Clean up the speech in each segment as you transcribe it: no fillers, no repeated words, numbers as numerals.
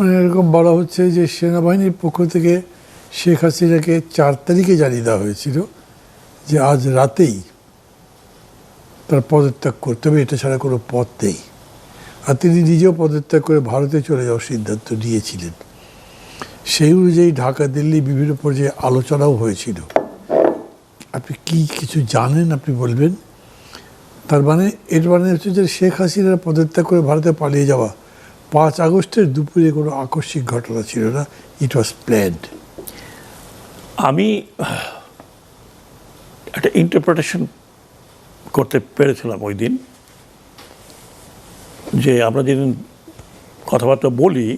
মানে এরকম বলা হচ্ছে যে সেনাবাহিনীর পক্ষ থেকে শেখ হাসিনাকে 4 তারিখে জানিয়ে দেওয়া হয়েছিল যে আজ রাতেই তার পদত্যাগ করতে হবে, এটা ছাড়া কোনো পথ নেই। আর তিনি নিজেও পদত্যাগ করে ভারতে চলে যাওয়ার সিদ্ধান্ত নিয়েছিলেন। সেই অনুযায়ী ঢাকা দিল্লি বিভিন্ন পর্যায়ে আলোচনাও হয়েছিল। আপনি কি কিছু জানেন আপনি বলবেন? তার মানে এর মানে হচ্ছে যে শেখ হাসিনার পদত্যাগ করে ভারতে পালিয়ে যাওয়া 5 আগস্টের দুপুরে কোনো আকস্মিক ঘটনা ছিল না, ইট ওয়াজ প্ল্যান্ড। আমি একটা ইন্টারপ্রিটেশন করতে পেরেছিলাম ওই দিন, যে আমরা যেদিন কথাবার্তা বলি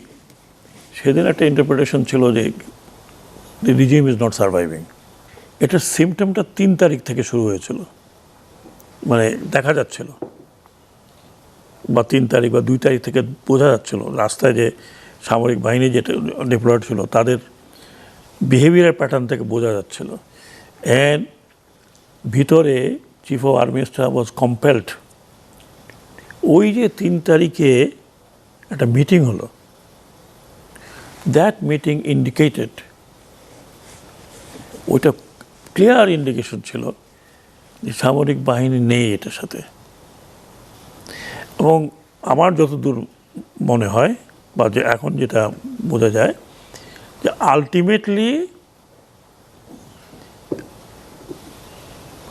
সেদিন একটা ইন্টারপ্রিটেশন ছিল যে দি রিজিম ইজ নট সার্ভাইভিং। এটার সিমটমটা 3 তারিখ থেকে শুরু হয়েছিল, মানে দেখা যাচ্ছিল, বা 3 তারিখ বা 2 তারিখ থেকে বোঝা যাচ্ছিল রাস্তায় যে সামরিক বাহিনী যেটা ডিপ্লয়েড ছিল তাদের বিহেভিয়ার প্যাটার্ন থেকে বোঝা যাচ্ছিল। অ্যান্ড ভিতরে chief of army staff was compelled. ওই যে 3 তারিখে একটা মিটিং হলো, দ্যাট মিটিং ইন্ডিকেটেড, ওইটা ক্লিয়ার ইন্ডিকেশন ছিল যে সামরিক বাহিনী নেই এটার সাথে। এবং আমার যতদূর মনে হয় বা যে এখন যেটা বোঝা যায় যে আলটিমেটলি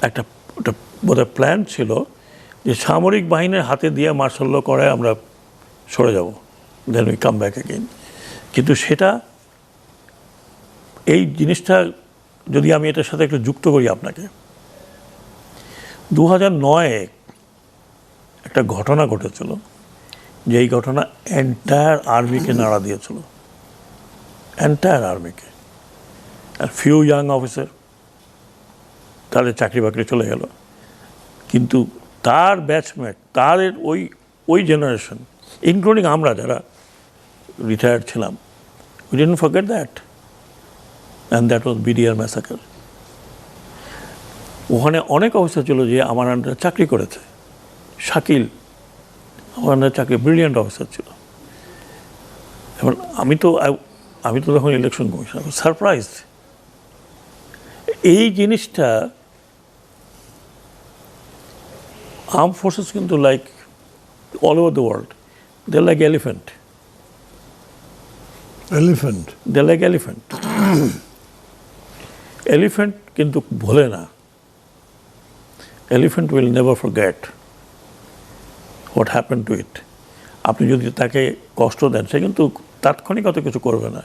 একটা বোধহয় প্ল্যান ছিল যে সামরিক বাহিনীর হাতে দিয়ে মার্শাল ল করে আমরা সরে যাব, then we come back again. কিন্তু সেটা, এই জিনিসটা যদি আমি এটার সাথে একটু যুক্ত করি আপনাকে, 2009-এ একটা ঘটনা ঘটেছিল, যে এই ঘটনা এন্টায়ার আর্মিকে নাড়া দিয়েছিল, এন্টায়ার আর্মিকে। আর ফিউ ইয়াং অফিসার তাদের চাকরি বাকরি চলে গেল, কিন্তু তার ব্যাচমেট, তাদের ওই জেনারেশন, ইনক্লুডিং আমরা যারা রিটায়ার্ড ছিলাম, we didn't forget that, and that was BDR massacre. ওখানে অনেক অফিসার ছিল যে আমার আন্ডারে চাকরি করেছে। শাকিল আমার আন্ডারে চাকরি, ব্রিলিয়ান্ট অফিসার ছিল। এবার আমি তো তখন ইলেকশন কমিশন, সারপ্রাইজ। এই জিনিসটা আর্ম ফোর্সেস কিন্তু like all over the world, they like elephant, they like elephant. Elephant কিন্তু ভোলে না, elephant will never forget what happen to it. আপনি যদি তাকে কষ্ট দেন, সে কিন্তু তাৎক্ষণিক অত কিছু করবে না।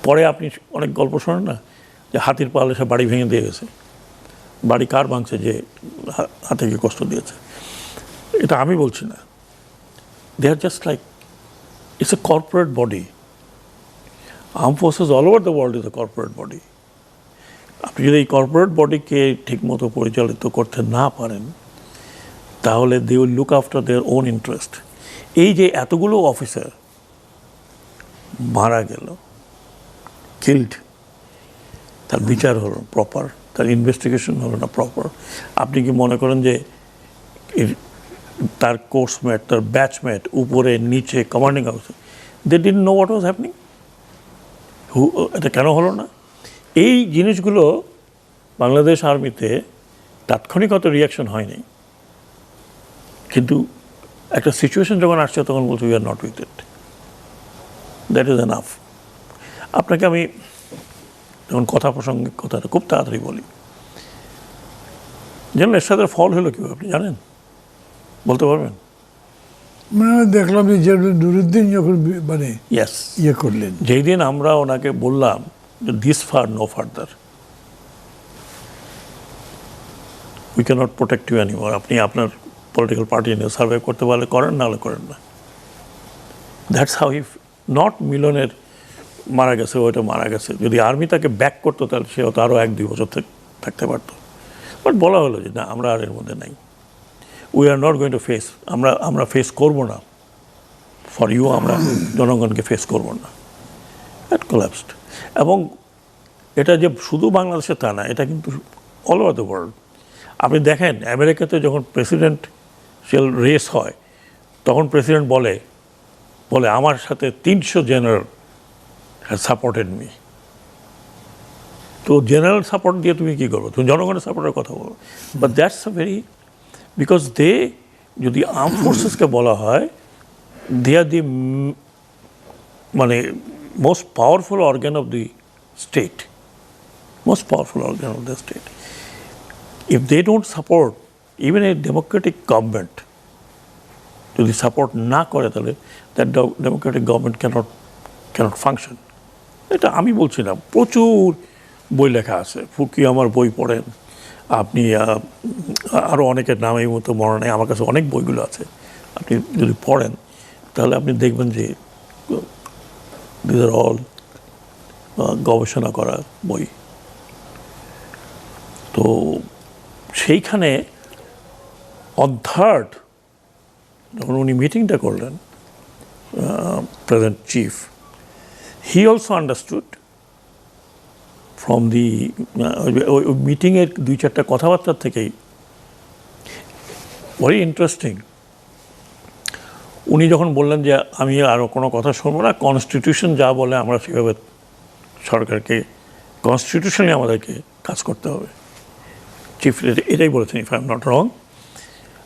পরে আপনি অনেক গল্প শোনেন না, যে হাতির পাল এসে বাড়ি ভেঙে দিয়ে গেছে। বাড়ি কার ভাঙছে? যে হাতিকে কষ্ট দিয়েছে। এটা আমি বলছি না, they are just like, it's a corporate body. Arm forces all over the world is a corporate body. আপনি যদি এই কর্পোরেট বডিকে ঠিকমতো পরিচালিত করতে না পারেন, তাহলে they will look after their own interest. এই যে এতগুলো অফিসার মারা গেল, কিল্ড, তার বিচার হলো প্রপার, তার ইনভেস্টিগেশন হলো না প্রপার। আপনি কি মনে করেন যে তার কোর্সমেট, তার ব্যাচমেট, উপরে নিচে commanding officer, they didn't know what was happening? এটা কেন হলো না? এই জিনিসগুলো বাংলাদেশ আর্মিতে তাৎক্ষণিক অত রিয়াকশন হয়নি, কিন্তু একটা সিচুয়েশন যখন আসছে তখন বলছে we are not with it, that is enough. আপনাকে আমি যখন কথা প্রসঙ্গে কথাটা খুব তাড়াতাড়ি বলি, যেন এরশাদের ফল হলো কীভাবে আপনি জানেন? বলতে পারবেন? মানে দেখলাম যে নুরুদ্দিন যখন মানে ইয়েস, ইয়ে করলেন, যেই দিন আমরা ওনাকে বললাম যে this far no further, we cannot protect you anymore, আপনি আপনার পলিটিক্যাল পার্টি নিয়ে সার্ভাইভ করতে পারলে করেন, না হলে করেন না। দ্যাটস হাউ হি, নট মিলনের মারা গেছে, ওইটা মারা গেছে। যদি আর্মি তাকে ব্যাক করতো তাহলে সে হয়তো আরও 1-2 বছর থাকতে পারতো। বাট বলা হলো যে না, আমরা আর এর মধ্যে নাই, we are not going to face, আমরা ফেস করবো না ফর ইউ, আমরা জনগণকে ফেস করবো না। That collapsed. এবং এটা যে শুধু বাংলাদেশে তা না, এটা কিন্তু অল ওভার দ্য ওয়ার্ল্ড। আপনি দেখেন আমেরিকাতে যখন প্রেসিডেন্সিয়াল রেস হয়, তখন প্রেসিডেন্ট বলে বলে আমার সাথে 300 জেনারেল হ্যাজ সাপোর্টেড মি। তো জেনারেল সাপোর্ট দিয়ে তুমি কী করবো? তুমি জনগণের সাপোর্টের কথা বলো। But that's a very, because they, যদি আর্ম ফোর্সেসকে বলা হয়, দে আর দি মানে most powerful organ of the state, most powerful organ of the state. If they don't support, even a democratic government, যদি সাপোর্ট না করে তাহলে that democratic government cannot function. এটা আমি বলছি না, প্রচুর বই লেখা আছে। ফুকি আমার বই পড়েন আপনি, আরও অনেকের নাম এই মতো মনে নেই, আমার কাছে অনেক বইগুলো আছে, আপনি যদি পড়েন তাহলে আপনি দেখবেন যে দিস আর অল গবেষণা করা বই। তো সেইখানে অন থার্ড যখন উনি মিটিংটা করলেন, present chief, he also understood from the ওই মিটিংয়ের 2-4টা কথাবার্তার থেকেই, ভেরি ইন্টারেস্টিং। উনি যখন বললেন যে আমি আরও কোনো কথা শুনবো না, কনস্টিটিউশন যা বলে আমরা সেভাবে সরকারকে, কনস্টিটিউশনে আমাদেরকে কাজ করতে হবে, চিফ এটাই বলেছেন, if I am not wrong.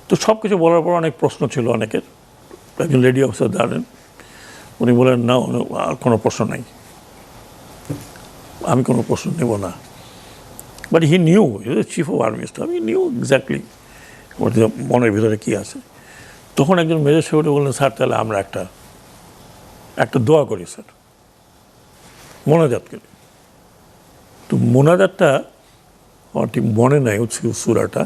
তো সব কিছু বলার পর অনেক প্রশ্ন ছিল অনেকের। একজন লেডি অফিসার দাঁড়ালেন, উনি বলেন না আর কোনো প্রশ্ন নাই, আমি কোনো প্রশ্ন নেব না। But he knew, chief of army staff, he knew exactly মনের ভিতরে কী আছে। তখন একজন মেজর সাহেব বললেন, স্যার তাহলে আমরা একটা দোয়া করি স্যার, মোনাজাত করি। তো মোনাজাতটা আমার ঠিক মনে নাই সূরাটা,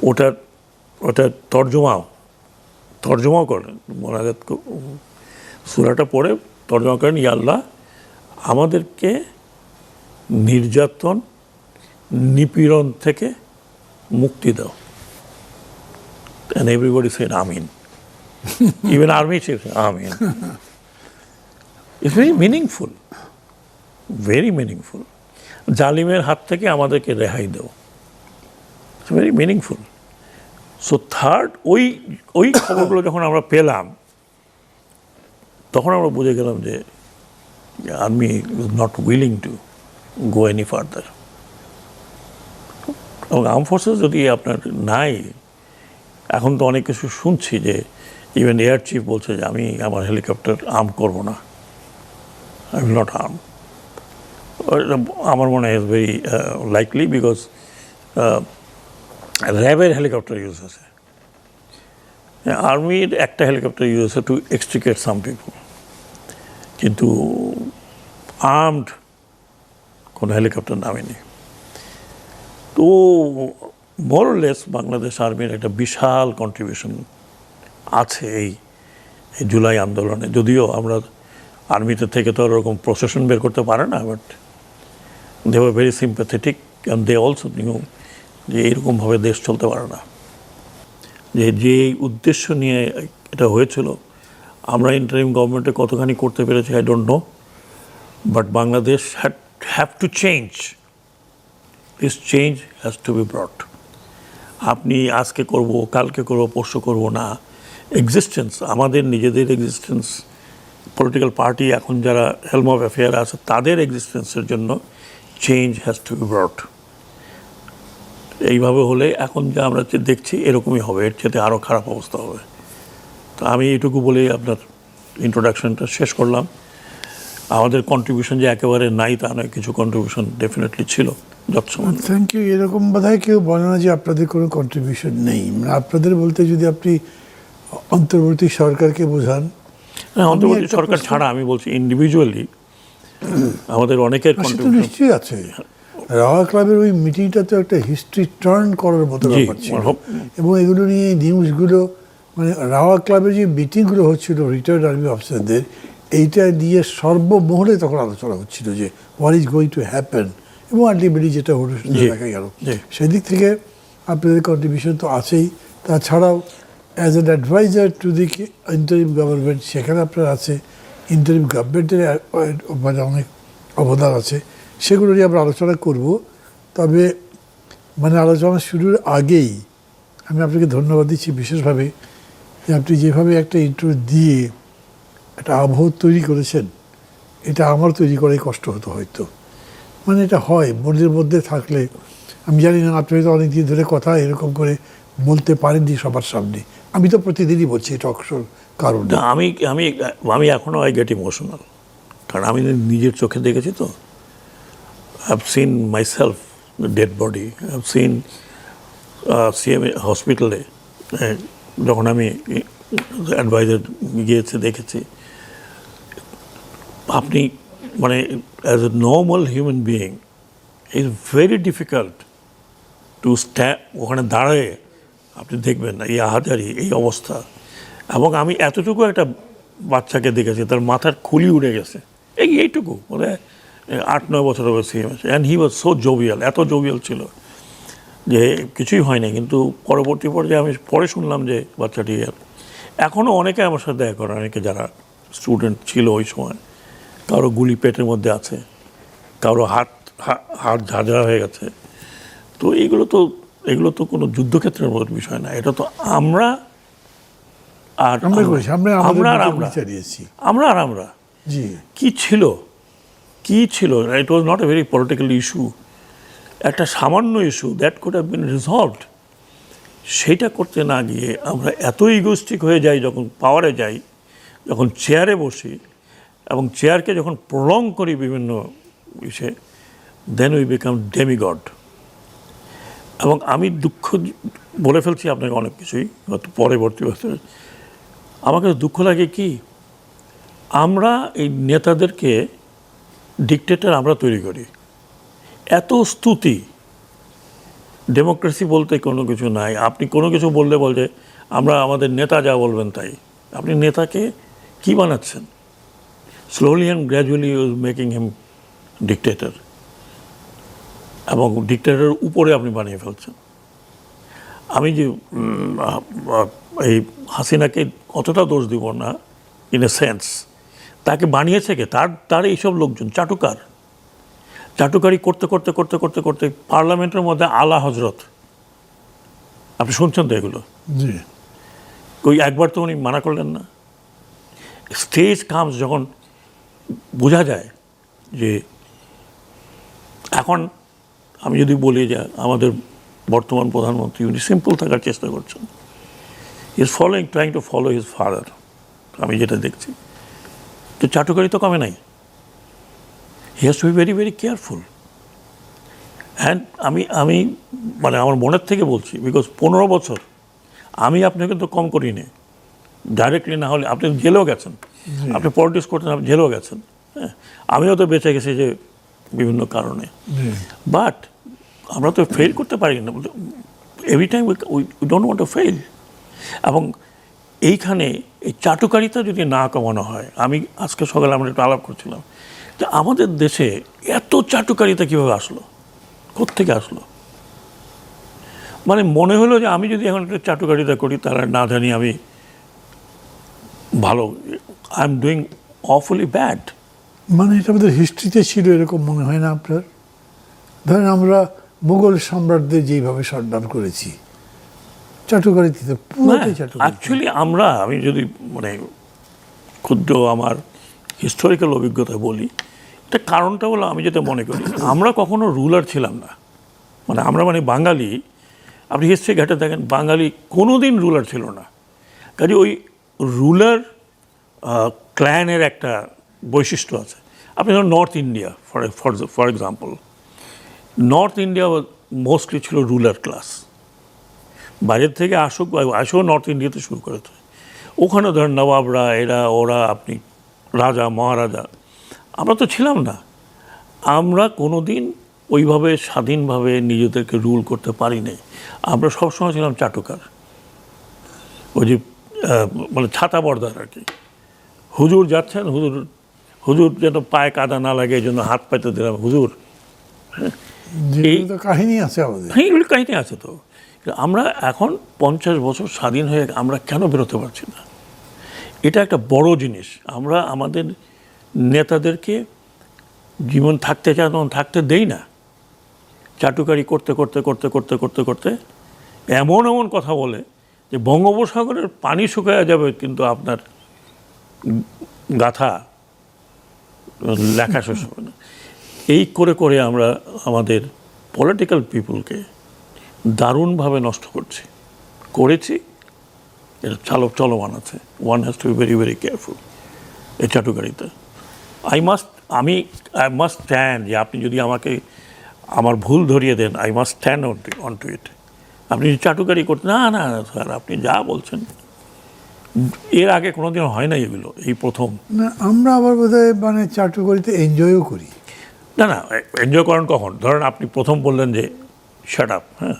ওটা তর্জমাও করেন, মোনাজাত সূরাটা পড়ে তর্জমা করেন, ইয়া আল্লাহ আমাদেরকে নির্যাতন নিপীড়ন থেকে মুক্তি দাও। And everybody said Amin. Even army chief said Amin. It's very meaningful. Very meaningful. জালিমের হাত থেকে আমাদেরকে রেহাই দেও। It's very meaningful. So third, ওই খবরগুলো যখন আমরা পেলাম, তখন আমরা বুঝে গেলাম যে army is not willing to go any further. এবং আর্ম ফোর্সেস যদি আপনার নাই, এখন তো অনেক কিছু শুনছি যে ইভেন এয়ার চিফ বলছে যে আমি আমার হেলিকপ্টার আর্ম করবো না, আই উইল নট আর্ম। আমার মনে হয় ইজ ভেরি লাইকলি, বিকজ র্যাবের হেলিকপ্টার ইউজ আছে, আর্মির একটা হেলিকপ্টার ইউজ আছে টু এক্সট্রিকেট সাম পিপল, কিন্তু আর্মড কোনো হেলিকপ্টার নামেনি। তো মোরলেস বাংলাদেশ আর্মির একটা বিশাল কন্ট্রিবিউশন আছে এই জুলাই আন্দোলনে। যদিও আমরা আর্মিতে থেকে তো ওরকম প্রসেশন বের করতে পারে না, but they were very sympathetic and they also knew যে এইরকমভাবে দেশ চলতে পারে না, যে উদ্দেশ্য নিয়ে এটা হয়েছিল। আমরা ইন্টারিম গভর্নমেন্টে কতখানি করতে পেরেছি I don't know, but Bangladesh have to change, this change has to B ব্রট। আপনি আজকে করব, কালকে করব, পরশু করব না, এক্সিস্টেন্স, আমাদের নিজেদের এক্সিস্টেন্স, পলিটিক্যাল পার্টি এখন যারা হেলম অফ অ্যাফেয়ার আছে তাদের এক্সিস্টেন্সের জন্য চেঞ্জ হ্যাজ টু বি ব্রট। এইভাবে হলে এখন যা আমরা দেখছি এরকমই হবে, এর চেয়ে আরও খারাপ অবস্থা হবে। তো আমি এইটুকু বলেই আপনার ইন্ট্রোডাকশনটা শেষ করলাম। আমাদের কন্ট্রিবিউশন যে একেবারে নাই তা নয়, কিছু কন্ট্রিবিউশন ডেফিনেটলি ছিল যৎসমান। Thank you. এরকম বোধহয় কেউ বলে না যে আপনাদের কোনো কন্ট্রিবিউশন নেই। মানে আপনাদের বলতে যদি আপনি অন্তর্বর্তী সরকারকে বোঝান, হ্যাঁ, অন্তর্বর্তী সরকার ছাড়া আমি বলছি ইন্ডিভিজুয়ালি আমাদের অনেকের কন্ট্রিবিউশন নিশ্চয়ই আছে। রাওয়া ক্লাবের ওই মিটিংটা তো একটা হিস্ট্রি টার্ন করার মতো ব্যাপার ছিল, এবং এগুলো নিয়ে নিউজগুলো, মানে রাওয়া ক্লাবের যে মিটিংগুলো হচ্ছিল রিটায়ার্ড আর্মি অফিসারদের, এইটা নিয়ে সর্বমহলে তখন আলোচনা হচ্ছিল যে what is going to happen, এবং আলটিমেটলি যেটা হলো দেখা গেল। সেদিক থেকে আপনাদের কন্ট্রিবিউশন তো আছেই। তাছাড়াও as an adviser to the interim government, সেখানে আপনার আছে, ইন্টারিম গভর্নমেন্টের মানে অনেক অবদান আছে, সেগুলো নিয়ে আমরা আলোচনা করব। তবে মানে আলোচনা শুরুর আগেই আমি আপনাকে ধন্যবাদ দিচ্ছি বিশেষভাবে, যে আপনি যেভাবে একটা ইন্টারভিউ দিয়ে একটা আবহ তৈরি করেছেন, এটা আমার তৈরি করাই কষ্ট হতো হয়তো। মানে এটা হয় মনের মধ্যে থাকলে। আমি জানি না, আপনি হয়তো অনেকদিন ধরে কথা এরকম করে বলতে পারেননি সবার সামনে। আমি তো প্রতিদিনই বলছি এটা অবসর কারণ। না, আমি আমি আমি এখনও আই গেট ইমোশনাল, কারণ আমি নিজের চোখে দেখেছি তো। I have seen myself dead body, I have seen CMA হসপিটালে যখন আমি অ্যাডভাইজার গিয়েছে দেখেছি। আপনি মানে as a normal human being is very difficult to ওখানে দাঁড়ায় আপনি দেখবেন না এই আহাজারি, এই অবস্থা। এবং আমি এতটুকু একটা বাচ্চাকে দেখেছি, তার মাথার খুলি উড়ে গেছে, এইটুকু, মানে 8-9 বছর হবে CMS, and he was so jovial, এত জোভিয়াল ছিল যে কিছুই হয়নি। কিন্তু পরবর্তী পর্যায়ে আমি পরে শুনলাম যে বাচ্চাটি এখনও অনেকে আমার সাথে দেখা করে, অনেকে যারা স্টুডেন্ট ছিল ওই সময়, কারো গুলি পেটের মধ্যে আছে, কারো হাত ঝাঁঝরা হয়ে গেছে। তো এগুলো তো কোনো যুদ্ধক্ষেত্রের মতো বিষয় না, এটা তো আমরা আর আমরা কি ছিল it was not a very political issue, একটা সামান্য issue that could have been resolved. সেইটা করতে না গিয়ে আমরা এত ইগোস্টিক হয়ে যাই যখন পাওয়ারে যাই, যখন চেয়ারে বসি এবং চেয়ারকে যখন প্রলং করি বিভিন্ন বিষয়ে, দেন উই বিকাম ডেমিগড। এবং আমি দুঃখ বলে ফেলছি আপনাকে অনেক কিছুই পরবর্তী বছর। আমাকে দুঃখ লাগে কি, আমরা এই নেতাদেরকে ডিকটেটর আমরা তৈরি করি। এত স্তুতি, ডেমোক্রেসি বলতে কোনো কিছু নাই। আপনি কোনো কিছু বললে বলছে আমরা আমাদের নেতা যা বলবেন তাই। আপনি নেতাকে কি বানাচ্ছেন? Slowly and gradually you making him dictator, এবং ডিকটেটরের উপরে আপনি বানিয়ে ফেলছেন। আমি যে এই হাসিনাকে অতটা দোষ দিব না, ইন এ সেন্স তাকে বানিয়েছে কে? তার এইসব লোকজন চাটুকারি করতে করতে করতে করতে করতে পার্লামেন্টের মধ্যে আলা হজরত, আপনি শুনছেন তো এগুলো? ওই একবার তো উনি মানা করলেন না। স্টেজ কামস যখন বোঝা যায় যে এখন আমি যদি বলি যে আমাদের বর্তমান প্রধানমন্ত্রী উনি সিম্পল থাকার চেষ্টা করছেন, is trying to follow his father, আমি যেটা দেখছি, তো চাটুকারি তো কমে নাই। He has to be very very careful. And আমি মানে আমার মনের থেকে বলছি, বিকজ 15 বছর আমি আপনাকে তো কম করিনি, ডাইরেক্টলি না হলে আপনি জেলেও গেছেন, আপনি পলিটিক্স করতেন, আপনি জেলেও গেছেন। হ্যাঁ, আমিও তো বেঁচে গেছি যে বিভিন্ন কারণে, বাট আমরা তো ফেল করতে পারি না। Every time we don't want to fail. এবং এইখানে এই চাটুকারিতা যদি না কমানো হয়, আমি আজকে সকালে আমরা একটু আলাপ করছিলাম যে আমাদের দেশে এত চাটুকারিতা কীভাবে আসলো, কোত্থেকে আসলো? মানে মনে হলো যে আমি যদি এখন একটা চাটুকারিতা করি তাহলে না জানি আমি ভালো, আই এম ডুইং অফুলি ব্যাড। মানে এটা আমাদের হিস্ট্রিতে ছিল, এরকম মনে হয় না আপনার? ধরেন আমরা মুঘল সম্রাটদের যেইভাবে সর্দার করেছি, চাটুকারিতে পুরোটাই চাটুকারি। অ্যাকচুয়ালি আমি যদি মানে ক্ষুদ্র আমার হিস্টোরিক্যাল অভিজ্ঞতা বলি, এটা কারণটা হলো আমি যেটা মনে করি, আমরা কখনো রুলার ছিলাম না। মানে আমরা বাঙালি, আপনি হিস্ট্রি ঘাটে দেখেন, বাঙালি কোনো দিন রুলার ছিল না। কাজে ওই রুলার ক্ল্যানের একটা বৈশিষ্ট্য আছে। আপনি ধরুন north India, for example, north India mostly ছিল রুলার ক্লাস। বাইরের থেকে আসেও নর্থ ইন্ডিয়াতে শুরু করেছে। ওখানে ধরেন নবাবরা, ওরা আপনি রাজা মহারাজা, আমরা তো ছিলাম না। আমরা কোনো দিন ওইভাবে স্বাধীনভাবে নিজেদেরকে রুল করতে পারি নাই। আমরা সবসময় ছিলাম চাটুকার, ওই যে মানে ছাতা বর্দার আর কি। হুজুর যাচ্ছেন, হুজুর যেন পায়ে কাদা না লাগে এই জন্য হাত পাইতে দিলাম হুজুর। এই কাহিনী আছে আমাদের। হ্যাঁ, এগুলি কাহিনী আছে তো। আমরা এখন 50 বছর স্বাধীন হয়ে আমরা কেন বেরোতে পারছি না? এটা একটা বড় জিনিস। আমরা আমাদের নেতাদেরকে জীবন থাকতে চায় তখন থাকতে দেই না। চাটুকারি করতে করতে করতে করতে করতে করতে এমন কথা বলে যে বঙ্গোপসাগরের পানি শুকায়া যাবে, কিন্তু আপনার গাথা লেখা শেষ হবে না। এই করে করে আমরা আমাদের পলিটিক্যাল পিপুলকে দারুণভাবে নষ্ট করেছি। এটা চলমান আছে। One has to be very very careful এই চাটুকারিতা। আই মাস্ট স্ট্যান্ড, যে আপনি যদি আমাকে আমার ভুল ধরিয়ে দেন, I must stand on to it. আপনি চাটুকারি করতে না স্যার, আপনি যা বলছেন এর আগে কোনোদিন হয় না এগুলো, এই প্রথম। না, আমরা আবার বোধহয় মানে চাটুকারিতে এনজয়ও করি। না এনজয় করেন কখন? ধরেন আপনি প্রথম বললেন যে শ্যাট আপ, হ্যাঁ,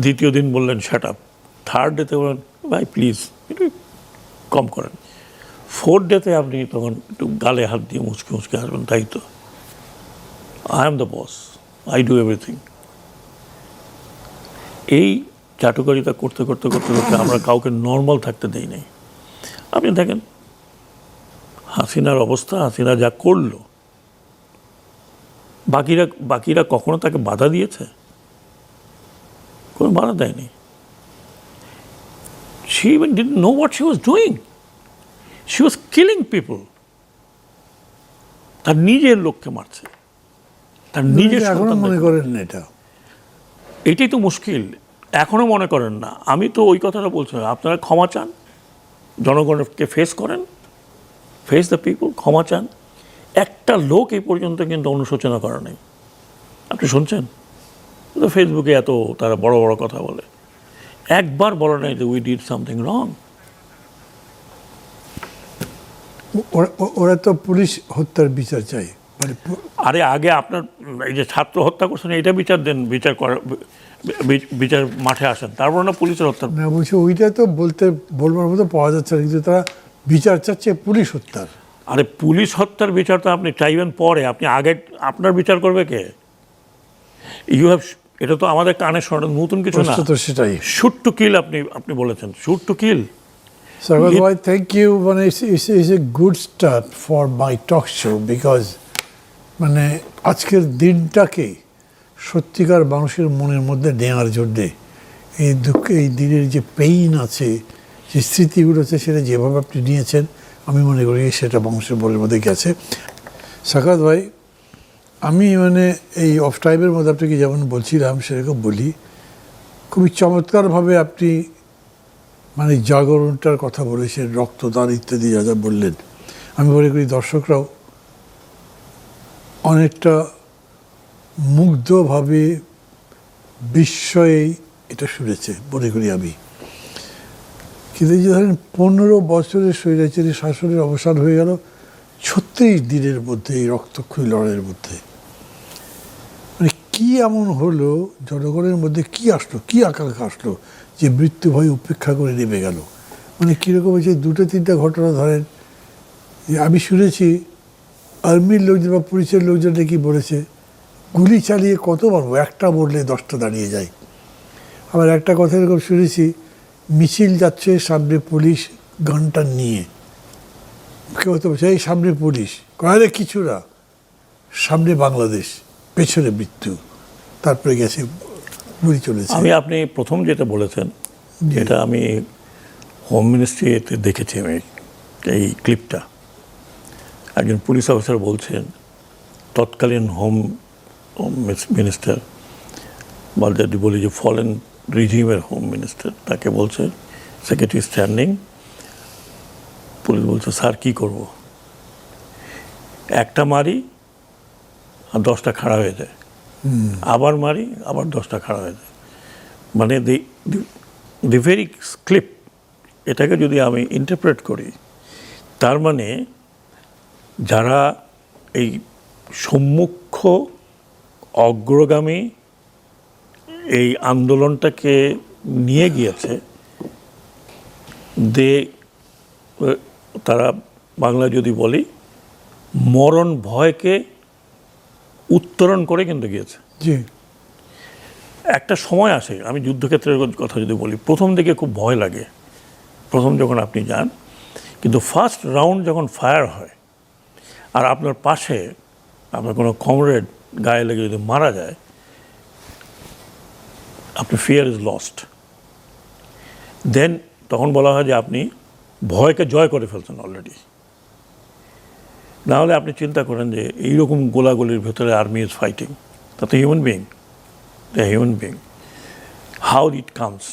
দ্বিতীয় দিন বললেন শ্যাট আপ, থার্ড ডেতে বললেন ভাই প্লিজ একটু কম করেন, ফোর্থ ডেতে আপনি তখন একটু গালে হাত দিয়ে মুচকে আসবেন, তাই তো I am the boss, I do everything. এই চাটুকারিতা করতে আমরা কাউকে নর্মাল থাকতে দেই নাই। আপনি দেখেন হাসিনার অবস্থা, হাসিনা যা করলো, বাকিরা কখনো তাকে বাধা দিয়েছে? কোনো বাধা দেয়নি। She even didn't know what she was doing. She was killing people. তার নিজের লোককে মারছে, তার নিজের এখনো সন্তানদের। মনে করেন না এটা? এটাই তো মুশকিল, এখনো মনে করেন না। আমি তো ওই কথাটা বলছিলাম, আপনারা ক্ষমা চান, জনগণকে ফেস করেন, ফেস দ্য পিপল, ক্ষমা চান। একটা লোক এই পর্যন্ত কিন্তু অনুশোচনা করে নাই। আপনি শুনছেন তো ফেসবুকে এত তারা বড় বড় কথা বলে, একবার বলে নাই যে উই ডিড সামথিং রং। ওরা তো পুলিশ হত্যার বিচার চাই। মানে আরে আগে আপনার এই যে ছাত্র হত্যা করছেন এটা বিচার দেন, বিচার মাঠে আসেন, তারপর না পুলিশের হত্যা। না, বলছি ওইটা তো বলবার মতো পাওয়া যাচ্ছে না, কিন্তু তারা বিচার চাচ্ছে পুলিশ হত্যার। আরে পুলিশ হত্যার বিচার তো আপনি চাইবেন পরে, আপনি আগে আপনার বিচার করবে কে? ইউ হ্যাভ, এটা তো আমাদের কানে শোনা নতুন কিছু না। তো সেটাই, শুট টু কিল, আপনি বলেছেন শুট টু কিল। সাগর ভাই, থ্যাংক ইউ। মানে it's a good start for my talk show, because মানে আজকের দিনটাকে সত্যিকার মানুষের মনের মধ্যে নেওয়ার জন্যে, এই দুঃখ, এই দিনের যে পেইন আছে, যে স্মৃতিগুলো আছে, সেটা যেভাবে আপনি নিয়েছেন, আমি মনে করি সেটা মানুষের মনের মধ্যে গেছে। সাকাত ভাই, আমি মানে এই অফ টাইমের মধ্যে আপনাকে যেমন বলছিলাম সেরকম বলি, খুবই চমৎকারভাবে আপনি মানে জাগরণটার কথা বলেছেন, রক্তদান ইত্যাদি যা যা বললেন। আমি মনে করি দর্শকরাও অনেকটা মুগ্ধভাবে বিস্ময়ে এটা শুনেছে মনে করি আমি। কিন্তু এই যে ধরেন 15 বছরের স্বৈরাচারী শাসনের অবসান হয়ে গেল 36 দিনের মধ্যে, এই রক্তক্ষয়ী লড়াইয়ের মধ্যে। মানে কি এমন হলো, জনগণের মধ্যে কি আসলো, কি আকাঙ্ক্ষা আসলো যে মৃত্যু ভয় উপেক্ষা করে নেমে গেল? মানে কীরকম হয়েছে, 2-3টা ঘটনা ধরেন। যে আমি শুনেছি আর্মির লোকজন বা পুলিশের লোকজন নাকি বলেছে গুলি চালিয়ে কত মারবো, একটা মরলে 10টা দাঁড়িয়ে যায়। আবার একটা কথা এরকম শুনেছি, মিছিল যাচ্ছে, সামনে পুলিশ গানটা নিয়ে, কেউ তো বলছে এই সামনে পুলিশ, আরে কিছু না, সামনে বাংলাদেশ, পেছনে মৃত্যু, তারপরে গেছে গুলি চলেছে। আপনি প্রথম যেটা বলেছেন, যেটা আমি হোম মিনিস্ট্রিতে দেখেছি, আমি এই ক্লিপটা, একজন পুলিশ অফিসার বলছেন, তৎকালীন হোম মিনিস্টার বা যদি বলি যে ফরেন রিজিমের হোম মিনিস্টার, তাকে বলছে সেক্রেটারি স্ট্যান্ডিং, পুলিশ বলছে স্যার কী করব, একটা মারি আর 10টা খাড়া হয়ে যায়, আবার মারি আবার 10টা খাড়া হয়ে যায়। মানে দি ভেরি ক্লিপ, এটাকে যদি আমি ইন্টারপ্রেট করি, তার মানে যারা এই সম্মুখ অগ্রগামী এই আন্দোলনটাকে নিয়ে গিয়েছে, তারা বাংলা যদি বলি মরণ ভয়কে উত্তরণ করে কিন্তু গিয়েছে। জি, একটা সময় আসে, আমি যুদ্ধক্ষেত্রের কথা যদি বলি, প্রথম দিকে খুব ভয় লাগে, প্রথম যখন আপনি যান, কিন্তু ফার্স্ট রাউন্ড যখন ফায়ার হয় আর আপনার পাশে আপনার কোনো কমরেড গায়ে লেগে যদি মারা যায়, আপনার ফিয়ার ইজ লস্ট। দেন তখন বলা হয় যে আপনি ভয়কে জয় করে ফেলছেন অলরেডি। নাহলে আপনি চিন্তা করেন যে এইরকম গোলাগুলির ভেতরে আর্মি ইজ ফাইটিং, তাতে human being, the human being, how it comes.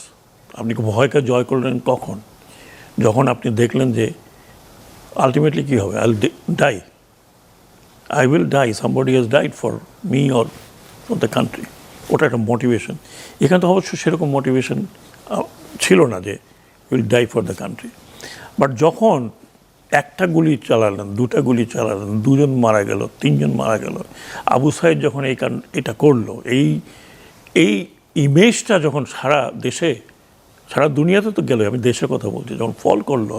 আপনি ভয়কে জয় করলেন কখন? যখন আপনি দেখলেন যে আলটিমেটলি কী হবে, I die, I will die, somebody has died for me or for the country. ওটা একটা মোটিভেশন। এখানে তো অবশ্য সেরকম মোটিভেশন ছিল না যে will die for the country. But যখন একটা গুলি চালালেন, দুটা গুলি চালালেন, দুজন মারা গেল, তিনজন মারা গেল, আবু সাইদ যখন এটা করলো, এই ইমেজটা যখন সারা দেশে, সারা দুনিয়াতে তো গেল, আমি দেশের কথা বলছি, যখন ফল করলো,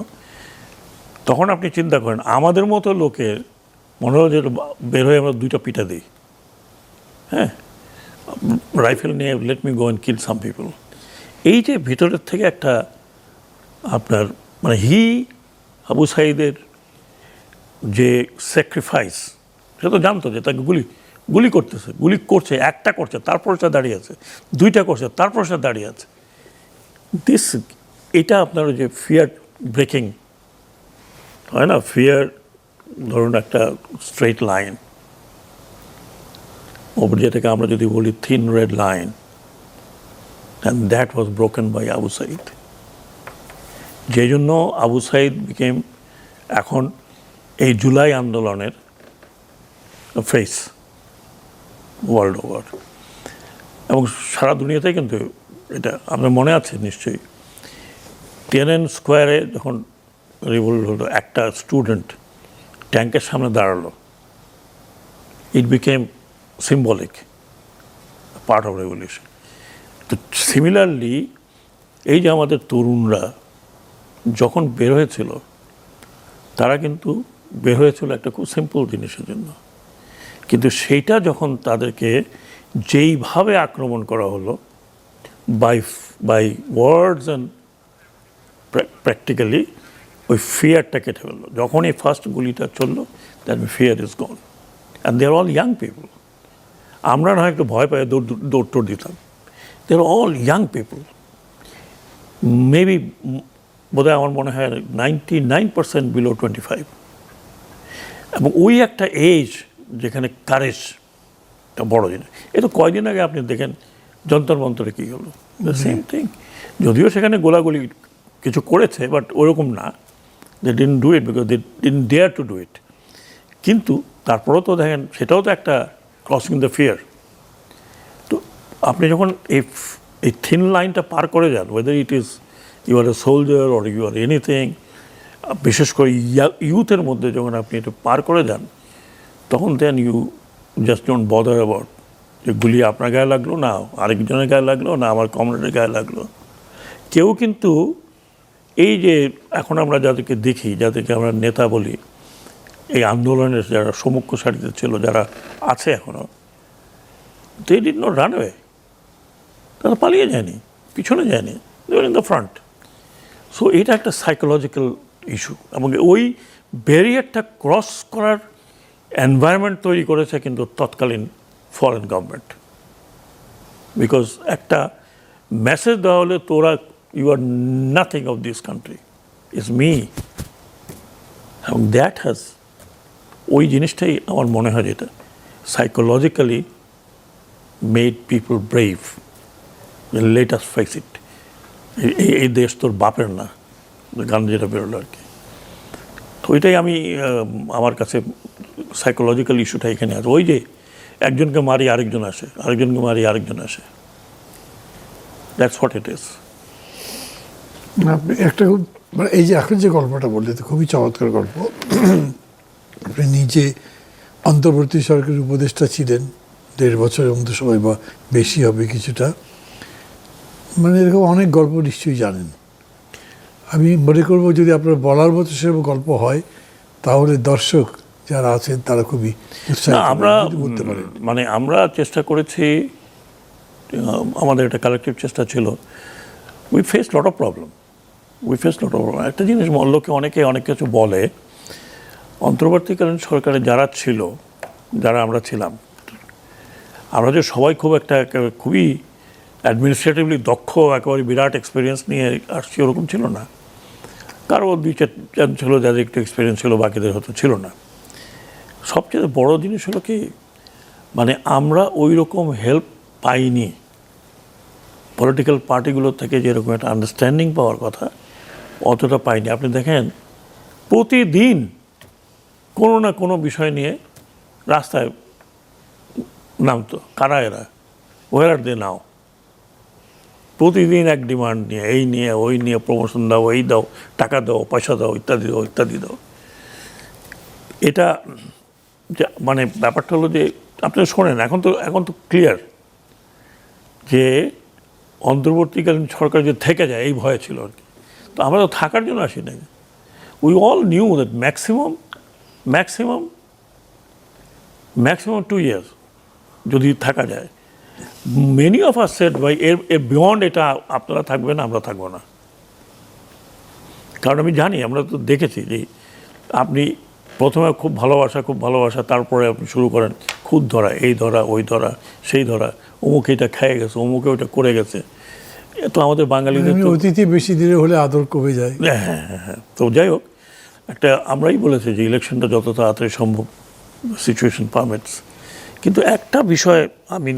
তখন আপনি চিন্তা করেন আমাদের মতো লোকের মনে হলো যে বের হয়ে আমরা দুইটা পিটা দিই, হ্যাঁ, রাইফেল নিয়ে let me go and kill some people. এই যে ভিতরের থেকে একটা আপনার মানে আবু সাইদের যে স্যাক্রিফাইস, সে তো জানতো যে তাকে গুলি করছে, একটা করছে তারপর সে দাঁড়িয়ে আছে, দুইটা করছে তারপর সে দাঁড়িয়ে আছে। এটা আপনার যে ফিয়ার ব্রেকিং হয় না, ফিয়ার ধরুন একটা স্ট্রেট লাইন, ওপর যেটাকে আমরা যদি বলি thin red line, and that was broken by Abu Sayeed. যেই জন্য আবু সাইদ বিকেম এখন এই জুলাই আন্দোলনের ফেস ওয়ার্ল্ড ওভার, এবং সারা দুনিয়াতেই কিন্তু এটা আপনার মনে আছে নিশ্চয়ই। টিয়ানআমেন স্কোয়ারে যখন রিভোল্ট হলো, একটা স্টুডেন্ট ট্যাঙ্কের সামনে দাঁড়ালো, ইট became symbolic part of revolution. তো সিমিলারলি এই যে আমাদের তরুণরা যখন বের হয়েছিল, তারা কিন্তু বের হয়েছিল একটা খুব সিম্পল জিনিসের জন্য, কিন্তু সেইটা যখন তাদেরকে যেইভাবে আক্রমণ করা হলো বাই ওয়ার্ডস অ্যান্ড প্র্যাকটিক্যালি, ওই ফিয়ারটা কেটে ফেললো। যখন এই ফার্স্ট গুলিটা চললো, that fear is gone, and they are all young people. আমরা না একটু ভয় পাই দৌড় দিতাম, they are all young people, maybe বোধহয় আমার মনে হয় 99% বিলো 25। এবং ওই একটা এজ যেখানে কারেজ একটা বড় জিনিস। এ তো কয়দিন আগে আপনি দেখেন যন্তর মন্তরে কী হলো, দ্য সেম থিং। যদিও সেখানে গোলাগুলি কিছু করেছে, বাট ওরকম না, they didn't do it because they didn't dare to do it. কিন্তু তারপরেও তো দেখেন সেটাও তো একটা ক্রসিং দ্য ফিয়ার। তো আপনি যখন এই থিন লাইনটা পার করে যান, whether it is you are a soldier or you are anything, বিশেষ করে ইউথের মধ্যে যখন আপনি এটা পার করে যান, তখন then you just don't bother about যে গুলি আপনার গায়ে লাগলো না আরেকজনের গায়ে লাগলো না আমার কমরেডের গায়ে লাগলো। কেউ কিন্তু এই যে এখন আমরা যাদেরকে দেখি, যাদেরকে আমরা নেতা বলি, এই আন্দোলনের যারা সমুখ্য সারিতে ছিল, যারা আছে এখনও, they did not run away, তারা পালিয়ে যায়নি, পিছনে যায়নি, they were in the front. So এটা একটা সাইকোলজিক্যাল ইস্যু, এবং ওই ব্যারিয়ারটা ক্রস করার এনভায়রনমেন্ট তৈরি করেছে কিন্তু তৎকালীন ফরেন গভর্নমেন্ট। বিকজ একটা মেসেজ দেওয়া হলে তোরা you are nothing of this country, is me, এবং দ্যাট হ্যাজ, ওই জিনিসটাই আমার মনে হয় যেটা psychologically made people brave, let us face it, এই দেশ তোর বাপের না, গান যেটা বেরোলো আর কি। তো ওইটাই আমি আমার কাছে সাইকোলজিক্যাল ইস্যুটা এখানে আছে। ওই যে একজনকে মারি আরেকজন আসে, আরেকজনকে মারি আরেকজন আসে, দ্যাটস হোয়াট ইট ইজ। আপনি একটা খুব মানে এই যে এখন যে গল্পটা বললে তো খুবই চমৎকার গল্প। আপনি নিজে অন্তর্বর্তী সরকারের উপদেষ্টা ছিলেন 1.5 বছরের মতো সময়, বা বেশি হবে কিছুটা, মানে এরকম অনেক গল্প নিশ্চয়ই জানেন। আমি মনে করবো যদি আপনার বলার মতো সেরকম গল্প হয়, তাহলে দর্শক যারা আছেন তারা খুবই উৎসাহিত আমরা বলতে পারেন। মানে আমরা চেষ্টা করেছি, আমাদের একটা কালেকটিভ চেষ্টা ছিল। We face lot of problem, একটা জিনিস লোকে অনেকে অনেক কিছু বলে, অন্তর্বর্তীকালীন সরকারে যারা ছিল, যারা আমরা ছিলাম, আমরা যে সবাই খুব একটা খুবই অ্যাডমিনিস্ট্রেটিভলি দক্ষ, একেবারে বিরাট এক্সপিরিয়েন্স নিয়ে আসছি, ওরকম ছিল না। কারো দুই চারজন ছিল যাদের একটু এক্সপিরিয়েন্স ছিল, বাকিদের হয়তো ছিল না। সবচেয়ে বড় জিনিস হলো কি, মানে আমরা ওই রকম হেল্প পাইনি পলিটিক্যাল পার্টিগুলোর থেকে, যেরকম একটা আন্ডারস্ট্যান্ডিং পাওয়ার কথা অতটা পাইনি। আপনি দেখেন প্রতিদিন কোনো না কোনো বিষয় নিয়ে রাস্তায় নামতো, কারা এরা, ওয়ার আর দে নাও, প্রতিদিন এক ডিমান্ড নিয়ে, এই নিয়ে ওই নিয়ে, প্রমোশন দাও, এই দাও, টাকা দাও, পয়সা দাও, ইত্যাদি দাও, ইত্যাদি দাও। এটা যে মানে ব্যাপারটা হলো যে আপনি শোনেন, এখন তো ক্লিয়ার যে অন্তর্বর্তীকালীন সরকার যে থেকে যায় এই ভয় ছিল আর কি। তো আমরা তো থাকার জন্য আসি নাই। We all knew that maximum 2 years যদি থাকা যায়। মেনি অফ আস সেড ভাই এর বিয়ন্ড এটা আপনারা থাকবেন, আমরা থাকবো না। কারণ আমি জানি, আমরা তো দেখেছি যে আপনি প্রথমে খুব ভালোবাসা, তারপরে আপনি শুরু করেন খুদ ধরা, এই ধরা, ওই ধরা, সেই ধরা, অমুকে এটা খেয়ে গেছে, অমুকে ওইটা করে গেছে। এ তো আমাদের বাঙালিদের তো অতিথি বেশি দিনে হলে আদর কমে যায়। হ্যাঁ। তো যাই হোক, একটা আমরাই বলেছি যে ইলেকশনটা যত তাড়াতাড়ি সম্ভব, সিচুয়েশন পারমিটস। কিন্তু একটা বিষয় আমি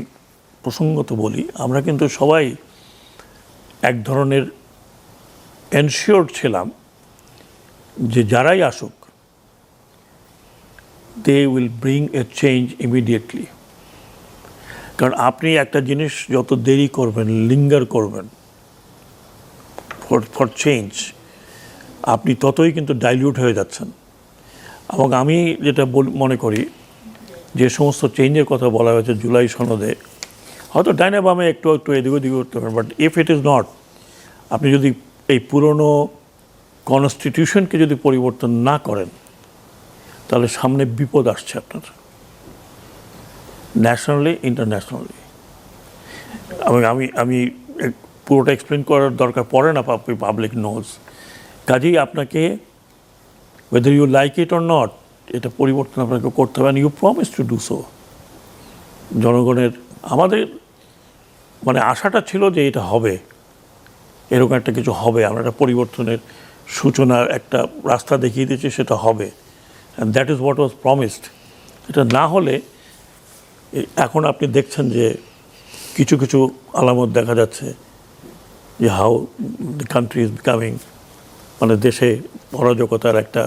প্রসঙ্গত বলি, আমরা কিন্তু সবাই এক ধরনের এনশিওর ছিলাম যে যারাই আসুক, they will bring a change immediately. কারণ আপনি একটা জিনিস যত দেরি করবেন, লিঙ্গার করবেন ফর চেঞ্জ, আপনি ততই কিন্তু ডাইলিউট হয়ে যাচ্ছেন। এবং আমি যেটা মনে করি, যে সমস্ত চেঞ্জের কথা বলা হয়েছে জুলাই সনদে, হয়তো ডাইনে বামে একটু এদিক ওদিক করতে পারেন, but if it is not, আপনি যদি এই পুরনো কনস্টিটিউশনকে যদি পরিবর্তন না করেন, তাহলে সামনে বিপদ আসছে আপনার, ন্যাশনালি, ইন্টারন্যাশনালি। আমি পুরোটা এক্সপ্লেন করার দরকার পড়ে না, পাবলিক নোজ। কাজেই আপনাকে whether you like it or not, এটা পরিবর্তন আপনাকে করতে হবে, and you promise to do so। জনগণের আমাদের মানে আশাটা ছিল যে এটা হবে, এরকম একটা কিছু হবে, আমরা একটা পরিবর্তনের সূচনার একটা রাস্তা দেখিয়ে দিয়েছি, সেটা হবে, and that is what was promised. এটা না হলে এখন আপনি দেখছেন যে কিছু কিছু আলামত দেখা যাচ্ছে যে how the country is becoming, মানে দেশে অরাজকতার একটা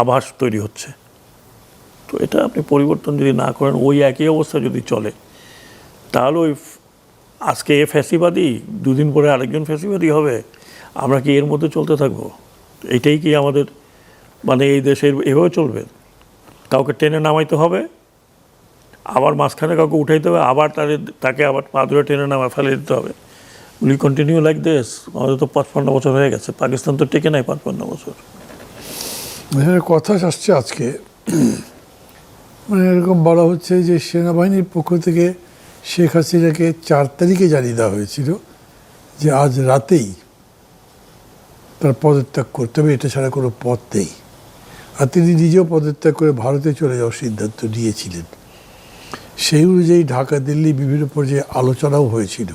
আভাস তৈরি হচ্ছে। তো এটা আপনি পরিবর্তন যদি না করেন, ওই একই অবস্থা যদি চলে, তাহলে ওই আজকে ফ্যাসিবাদী, দুদিন পরে আরেকজন ফ্যাসিবাদী হবে, আমরা কি এর মধ্যে চলতে থাকবো? এটাই কি আমাদের মানে এই দেশের এভাবে চলবে? কাউকে টেনে নামাইতে হবে, আবার মাঝখানে কাউকে উঠাইতে হবে, আবার তাকে আবার পা ধরে টেনে নামায় ফেলে দিতে হবে। Will continue like this? আমাদের তো 55 বছর হয়ে গেছে, পাকিস্তান তো টেকে নাই 55 বছর। এখানে কথা আসছে আজকে, মানে এরকম বলা হচ্ছে যে সেনাবাহিনীর পক্ষ থেকে শেখ হাসিনাকে 4 তারিখে জানিয়ে দেওয়া হয়েছিল যে আজ রাতেই তার পদত্যাগ করতে হবে, এটা ছাড়া কোনো পথ নেই। আর তিনি নিজেও পদত্যাগ করে ভারতে চলে যাওয়ার সিদ্ধান্ত নিয়েছিলেন। সেই অনুযায়ী ঢাকা দিল্লি বিভিন্ন পর্যায়ে আলোচনাও হয়েছিল।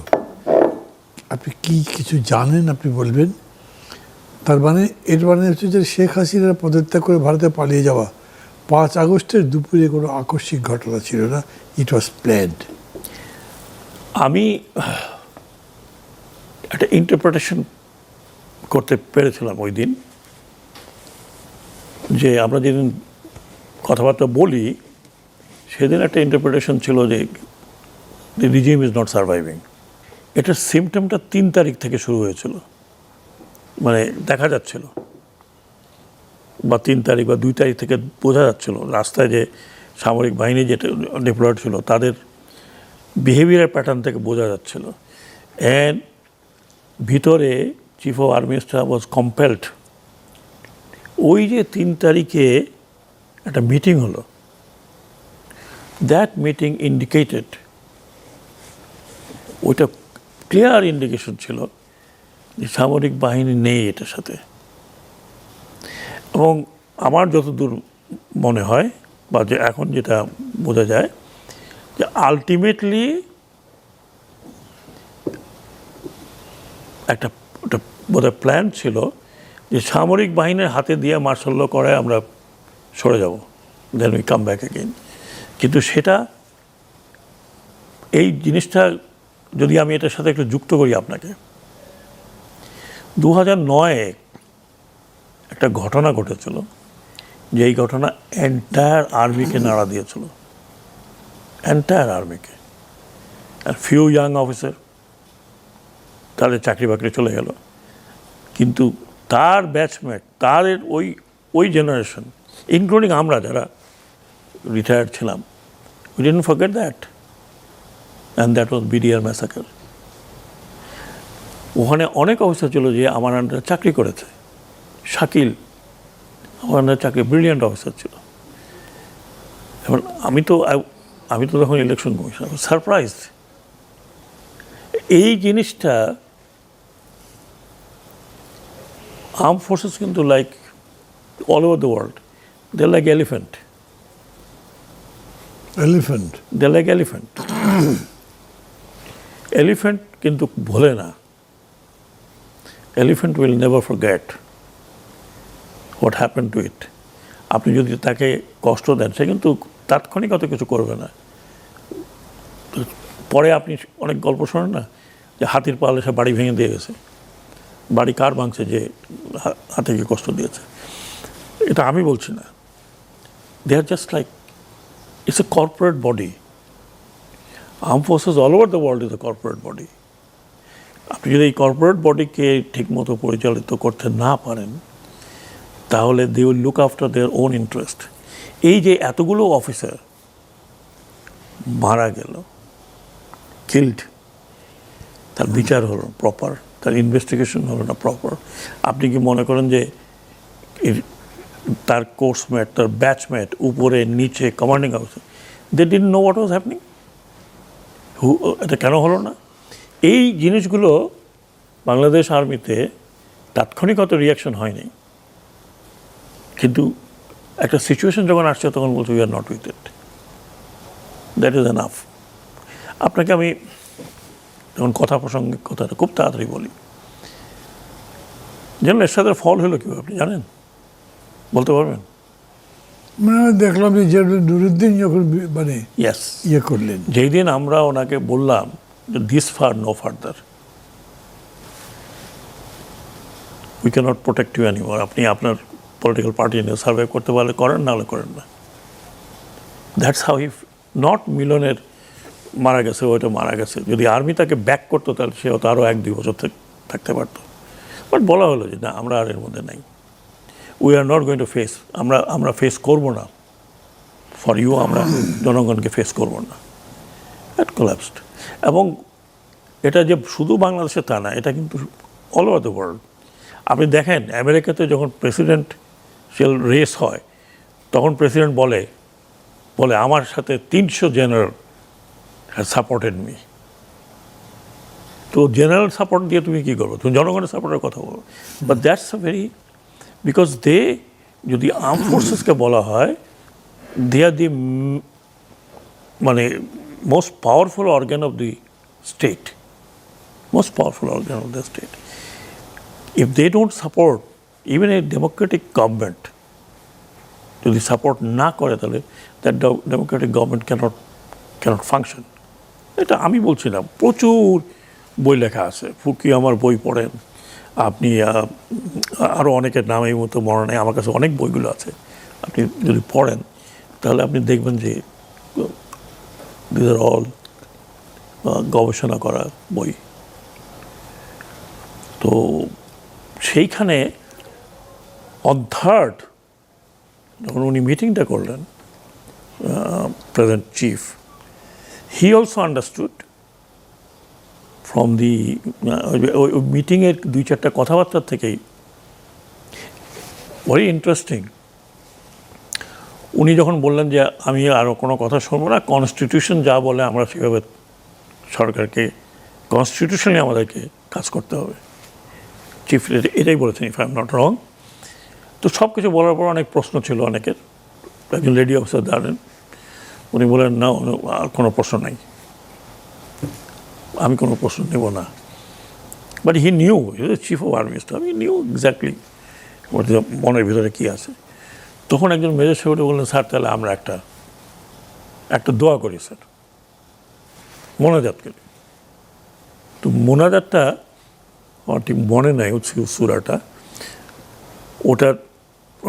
আপনি কি কিছু জানেন, আপনি বলবেন? তার মানে এর মানে হচ্ছে যে শেখ হাসিনার পদত্যাগ করে ভারতে পালিয়ে যাওয়া 5 আগস্টের দুপুরে কোনো আকস্মিক ঘটনা ছিল না, ইট ওয়াজ প্ল্যান্ড। আমি একটা ইন্টারপ্রিটেশন করতে পেরেছিলাম ওই দিন, যে আমরা যেদিন কথাবার্তা বলি সেদিন একটা ইন্টারপ্রিটেশন ছিল যে দি রিজিম ইজ নট সার্ভাইভিং। এটার সিমটমটা 3 তারিখ থেকে শুরু হয়েছিল, মানে দেখা যাচ্ছিল, বা 3 তারিখ বা 2 তারিখ থেকে বোঝা যাচ্ছিল রাস্তায় যে সামরিক বাহিনী যেটা ডিপ্লয়েড ছিল তাদের বিহেভিয়ার প্যাটার্ন থেকে বোঝা যাচ্ছিল। অ্যান্ড ভিতরে chief of army staff was compelled, ওই যে 3 তারিখে একটা মিটিং হলো, দ্যাট মিটিং ইন্ডিকেটেড, ওইটা ক্লিয়ার ইন্ডিকেশন ছিল যে সামরিক বাহিনী নেই এটার সাথে। এবং আমার যতদূর মনে হয় বা যে এখন যেটা বোঝা যায় যে আলটিমেটলি একটা বোধহয় প্ল্যান ছিল যে সামরিক বাহিনীর হাতে দিয়ে মার্শাল ল করায় আমরা সরে যাব, then we come back again. কিন্তু সেটা, এই জিনিসটা যদি আমি এটার সাথে একটু যুক্ত করি আপনাকে, 2009-এ একটা ঘটনা ঘটেছিল, যে এই ঘটনা এন্টায়ার আর্মিকে নাড়া দিয়েছিল, এন্টায়ার আর্মিকে। আর ফিউ ইয়াং অফিসার তাদের চাকরি বাকরি চলে গেল, কিন্তু তার ব্যাচমেট, তাদের ওই জেনারেশন, ইনক্লুডিং আমরা যারা রিটায়ার্ড ছিলাম, we didn't forget that, and that was BDR massacre. ওখানে অনেক অফিসার ছিল যে আমার আন্ডারে চাকরি করেছে। শাকিল আমার আন্ডারে চাকরি, ব্রিলিয়ান্ট অফিসার ছিল। এবার আমি তো তখন ইলেকশন কমিশনার, সারপ্রাইজ। এই জিনিসটা আর্ম ফোর্সেস কিন্তু like all over the world, they like elephant, they like elephant. Elephant কিন্তু ভোলে না, elephant will never forget what happen to it. আপনি যদি তাকে কষ্ট দেন, সে কিন্তু তাৎক্ষণিক অত কিছু করবে না। পরে আপনি অনেক গল্প শোনেন না, যে হাতির পালে সে বাড়ি ভেঙে দিয়ে গেছে। বাড়ি কার ভাঙছে? যে হাতিকে কষ্ট দিয়েছে। এটা আমি বলছি না, they are just like, it's a corporate body. Arm forces all over the world is a corporate body. আপনি যদি এই কর্পোরেট বডিকে ঠিকমতো পরিচালিত করতে না পারেন, তাহলে they will look after their own interest. এই যে এতগুলো অফিসার মারা গেল, কিল্ড, তার বিচার হলো প্রপার, তার ইনভেস্টিগেশন হলো না প্রপার। আপনি কি মনে করেন যে তার কোর্সমেট, তার ব্যাচমেট, উপরে নিচে commanding officer, they didn't know what was happening? এটা কেন হলো না? এই জিনিসগুলো বাংলাদেশ আর্মিতে তাৎক্ষণিক অত রিয়াকশন হয়নি, কিন্তু একটা সিচুয়েশন যখন আসছে তখন বলছে we are not with it, that is enough. আপনাকে আমি যখন কথা প্রসঙ্গে কথাটা খুব তাড়াতাড়ি বলি, যেন এর সাথে ফল হলো কীভাবে আপনি জানেন? বলতে পারবেন? মানে দেখলাম যে নুরুদ্দিন যখন মানে ইয়েস, ইয়ে করলেন, যেই দিন আমরা ওনাকে বললাম যে this far no further, we cannot protect you anymore, আপনি আপনার পলিটিক্যাল পার্টি নিয়ে সার্ভাইভ করতে পারলে করেন, না হলে করেন না। দ্যাটস হাউ হি, নট মিলনের মারা গেছে, ওইটা মারা গেছে। যদি আর্মি তাকে ব্যাক করতো তাহলে সে হয়তো আরও 1-2 বছর থাকতে পারতো। বাট বলা হলো যে না, আমরা আর এর মধ্যে নাই, we are not going to face, আমরা ফেস করবো না ফর ইউ, আমরা জনগণকে ফেস করবো না। That collapsed. এবং এটা যে শুধু বাংলাদেশে তা না, এটা কিন্তু অল ওভার দ্য ওয়ার্ল্ড। আপনি দেখেন আমেরিকাতে যখন প্রেসিডেন্সিয়াল রেস হয়, তখন প্রেসিডেন্ট বলে আমার সাথে 300 জেনারেল হ্যাজ সাপোর্টেড মি। তো জেনারেল সাপোর্ট দিয়ে তুমি কী করবো? তুমি জনগণের সাপোর্টের কথা বলো। But that's a very, because they, যদি আর্ম ফোর্সেসকে বলা হয়, দে আর দি মানে most powerful organ of the state, most powerful organ of the state. If they don't support, even a democratic government, যদি সাপোর্ট না করে, তাহলে that democratic government cannot function. এটা আমি বলছি না, প্রচুর বই লেখা আছে। ফুকুয়ামার বই পড়েন আপনি, আরও অনেকের নাম এই মতো মনে নেই, আমার কাছে অনেক বইগুলো আছে। আপনি যদি পড়েন তাহলে আপনি দেখবেন যে দিস আর অল গবেষণা করা বই। তো সেইখানে অন থার্ড যখন উনি মিটিংটা করলেন, present chief, he also understood from the ওই মিটিংয়ের 2-4টা কথাবার্তা থেকেই, ভেরি ইন্টারেস্টিং। উনি যখন বললেন যে আমি আরও কোনো কথা শুনবো না, কনস্টিটিউশন যা বলে আমরা সেভাবে সরকারকে, কনস্টিটিউশনে আমাদেরকে কাজ করতে হবে, চিফ এটাই বলেছেন, if I am not wrong. তো সব কিছু বলার পর অনেক প্রশ্ন ছিল অনেকের। একজন লেডি অফিসার দাঁড়ালেন, উনি বলেন না, আর কোনো প্রশ্ন নাই, আমি কোনো প্রশ্ন নেব না। But he knew, chief of army staff, he knew exactly ওর যে মনের ভিতরে কী আছে। তখন একজন মেজর সাহেব উঠে বললেন, স্যার তাহলে আমরা একটা দোয়া করি স্যার, মোনাজাত করি। তো মোনাজাতটা আমার ঠিক মনে নাই সূরাটা,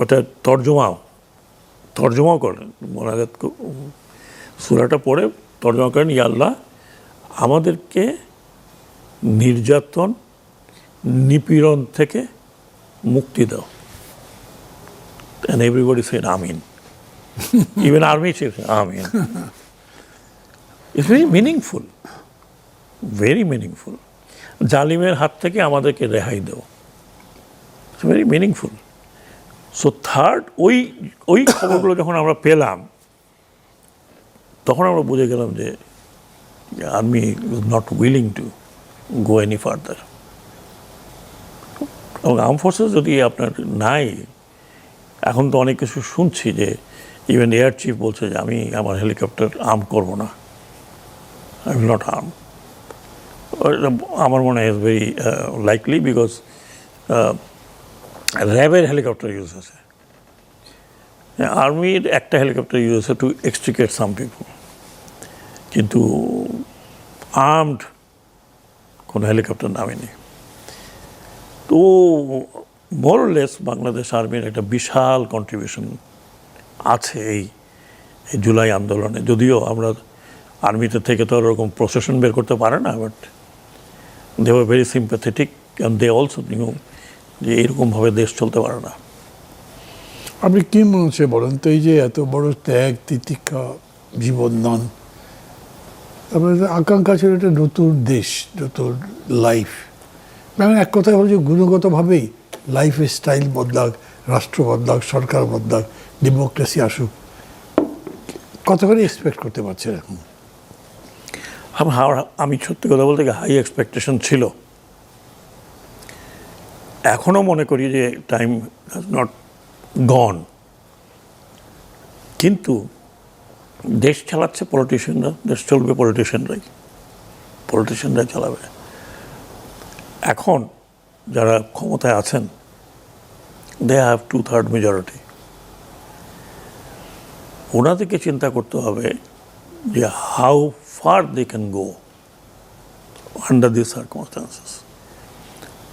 ওটা তর্জমাও করেন, মোনাজাত সূরাটা পড়ে তর্জমা করেন, ইয়া আল্লাহ আমাদেরকে নির্যাতন নিপীড়ন থেকে মুক্তি দাও। And everybody said Amin. Even army said Amin. It's very meaningful, very meaningful. জালিমের হাত থেকে আমাদেরকে রেহাই দাও, it's very meaningful. So third, ওই খবরগুলো যখন আমরা পেলাম তখন আমরা বুঝে গেলাম যে army is not willing to go any further. এবং আর্ম ফোর্সেস যদি আপনার নাই, এখন তো অনেক কিছু শুনছি যে ইভেন এয়ার চিফ বলছে যে আমি আমার হেলিকপ্টার আর্ম করবো না, আই উইল নট আর্ম। আমার মনে হয় ইজ ভেরি লাইকলি, বিকজ র্যাবের হেলিকপ্টার ইউজ হয়েছে, আর্মির একটা হেলিকপ্টার ইউজ হয়েছে টু এক্সট্রিকেট সাম পিপল, কিন্তু আর্মড কোনো হেলিকপ্টার নামেনি। তো মোরলেস বাংলাদেশ আর্মির একটা বিশাল কন্ট্রিবিউশন আছে এই জুলাই আন্দোলনে। যদিও আমরা আর্মিতে থেকে তো ওরকম প্রসেশন বের করতে পারে না, but they were very sympathetic and they also knew যে এরকমভাবে দেশ চলতে পারে না। আপনি কী মনে হচ্ছে বলেন তো, এই যে এত বড় ত্যাগ তিতিক্ষা জীবনদান, আপনাদের আকাঙ্ক্ষা ছিল একটা নতুন দেশ, নতুন লাইফ, মানে এক কথায় হল যে গুণগতভাবেই লাইফের স্টাইল বদলাক, রাষ্ট্র বদলাক, সরকার বদলাক, ডেমোক্রেসি আসুক, কতখানি এক্সপেক্ট করতে পারছেন এখন? আমি সত্যি কথা বলতে হাই এক্সপেকটেশন ছিল। এখনও মনে করি যে টাইম হ্যাজ নট গন, কিন্তু দেশ চালাচ্ছে পলিটিশিয়ানরা, দেশ চলবে পলিটিশিয়ানরাই চালাবে। এখন যারা ক্ষমতায় আছেন, দে হ্যাভ 2/3 মেজরিটি। ওনাদেরকে চিন্তা করতে হবে যে how far they can go under this circumstances.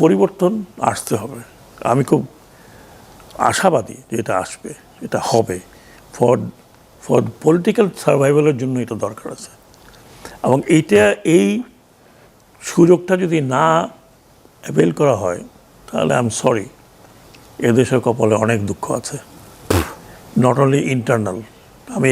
পরিবর্তন আসতে হবে, আমি খুব আশাবাদী যে এটা আসবে, এটা হবে। ফর পলিটিক্যাল সার্ভাইভালের জন্য এটা দরকার আছে। এবং এই সুযোগটা যদি না অ্যাভেল করা হয়, তাহলে আই এম সরি, এদেশের কপালে অনেক দুঃখ আছে, নট অনলি ইন্টারনাল